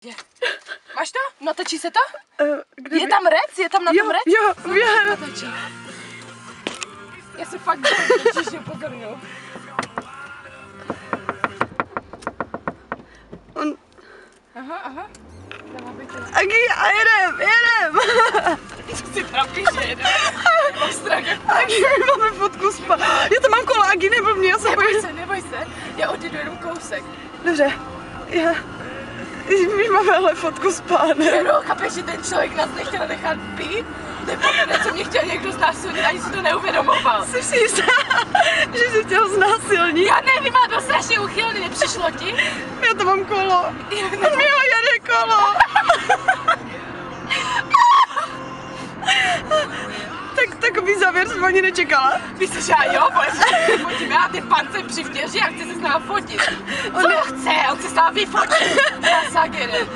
Je. Máš to? Natočí se to? Kdyby... Je tam rec? Je tam na tom rec? Jo, věr. Natočí. Já se fakt natočíš, že upozorňuji. Aha. Agi, a jedem. Co si trapíš, že jedem? Mám strach. Agi, my máme fotku spát. Já to mám kolo, Agi, neblbni, já se bojím. Neboj se, já odjedu jenom kousek. Dobře, my máme ale fotku spát, ne? No, chápeš, že ten člověk nás nechtěl nechat být? Nebo co mě chtěl někdo znásilnit, ani si to neuvědomoval. Jsi si jistá, že jsi chtěl znásilnit? Já nevím, má to strašně uchylný, nepřišlo ti? Já to mám kolo. On mi ho jede kolo. Takový závěr jsem ani nečekala. Myslíš, že já jo, protože fotíme a ty pan se přivtěří a chce se s náma fotit. Co chce? On se s náma vyfotit. Sagery.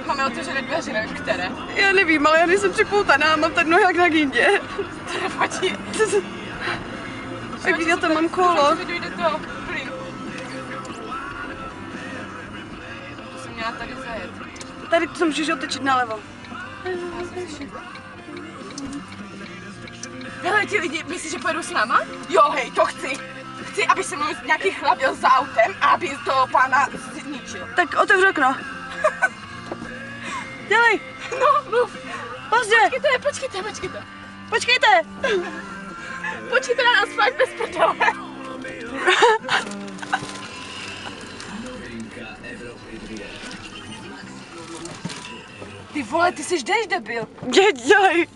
Máme otevřené dveře, nevím které. Já nevím, ale já nejsem připoutaná, mám tady nohy jak na gindě. To nevadí. Tak já to mám kolo. Že dojde to plyn. To jsem měla tady zajet. Tady to můžeš otočit nalevo. Hele, ti lidi, myslíš, že pojedou s náma? Jo, hej, to chci. Chci, aby se mnou nějaký chlap jel za autem a aby toho pána zničil. Tak otevřu okno. Dělej. No, mluv. Pozdě. Počkejte. Počkejte na nás fakt bez prdele. Ty vole, ty jsi jdeš, debil. Dělej.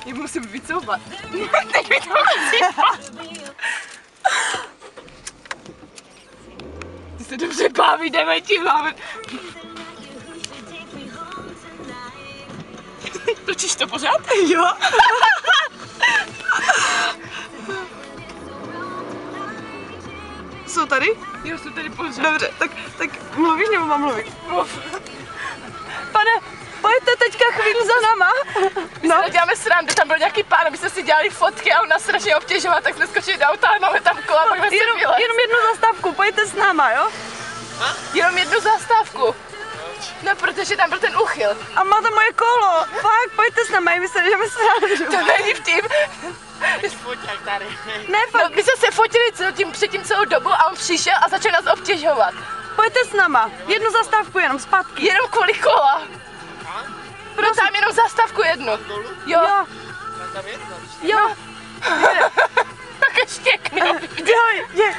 Já musím vycouvat. Teď mi to vycouvat. Ty se dobře baví, jdeme ti hlavě. Točíš to pořád? Jo. Jsou tady? Jo, jsou tady pořád. Dobře, tak mluvíš nebo mám mluvit? Mluv. Pane, pojďte teďka chvíli za náma. My si děláme srandu, tam byl nějaký pán, my jsme si dělali fotky a on nás strašně obtěžoval, tak jsme skočili do auta a máme tam kola, pak jsme se vylet. Jenom jednu zastávku, pojďte s náma, jo? Jenom jednu zastávku. No, protože tam byl ten úchyl. A má tam moje kolo. Fakt, pojďte s náma, my se jdeme srandu. To není vtip. Foťák tady. Ne, fakt. No, my jsme se fotili předtím celou dobu a on přišel a začal nás obtěžovat. Pojďte s náma, jednu zastávku jenom, zpátky. Jenom kvůli kola. No tam jenom zastávku jednu. Jo. Jo. Tak ještě kno.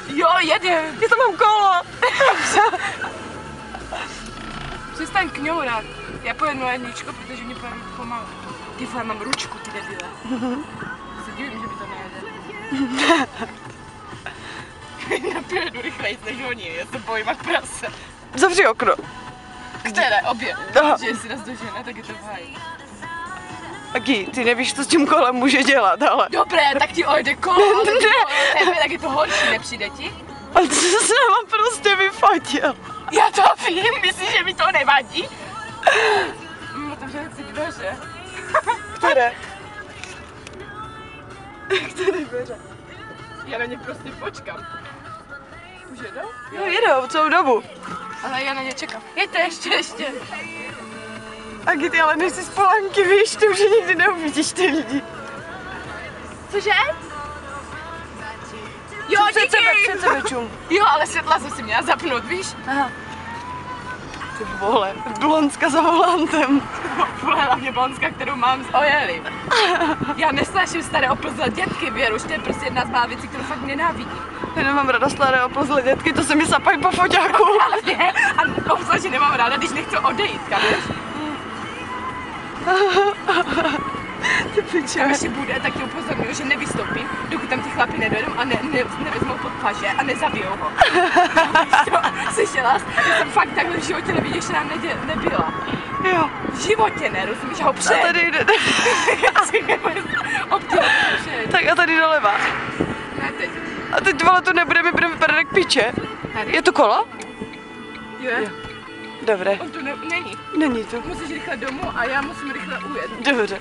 Jo, jedem. Já to mám kolo. Přestaň kňourat. Já pojedu na jedničku, protože mě pojedu pomalu. Ty vole, mám ručku, ty debile. Se divím, že mi to nejede. Napojedu rychleji než oni, já se bojím jak prase. Zavři okno. Které? Obě. Aha. Že jestli nás dožene, tak je to v háji. Agi, ty nevíš, co s tím kolem může dělat, ale... Dobré, tak ti ojde kolo, ale tebe, tak je to horší, nepřijde ti? Ale to se s náma prostě vyfotil. Já to vím, myslíš, že mi to nevadí? Otevřeme si dveře. Které? Které dveře? Já na ně prostě počkám. Už jedou? Jo, jedou celou dobu. Ale já na ně čekám. Jeďte ještě. Agi, ty ale než si z Polanky, víš, ty už nikdy neuvidíš ty lidi. Cože? Jo, před sebe čum. Jo, ale světla jsem si měla zapnout, víš? Aha. Ty vole, blonska za volantem. Vole, hlavně blonska, kterou mám z Ojely. Já nesnáším staré oplzlé dětky, věruš, to je prostě jedna z mála věcí, kterou fakt nenávidím. Já nemám ráda staré oplzlé dětky, to se mi sapají po foťáku. Hlavně, a obzvlášť, že nemám ráda, když nechci odejít, kameš? Ty piče. Když bude, tak tě upozorňuji, že nevystoupím, dokud tam ty chlapi nedojdou a nevezmou pod paže a nezabijou ho. Slyšela jsi? Já jsem fakt takhle v životě neviděšená nebyla. Jo. V životě ne, rozumíš, ho před. A tady jde. Tak a tady doleva. Ne, teď. A teď vole, tu nebudeme, budeme vypadat jak piče. Tady? Je to kolo? Jo. Dobré. On tu není. Není to. Musíš rychle domů a já musím rychle ujet. Dobře.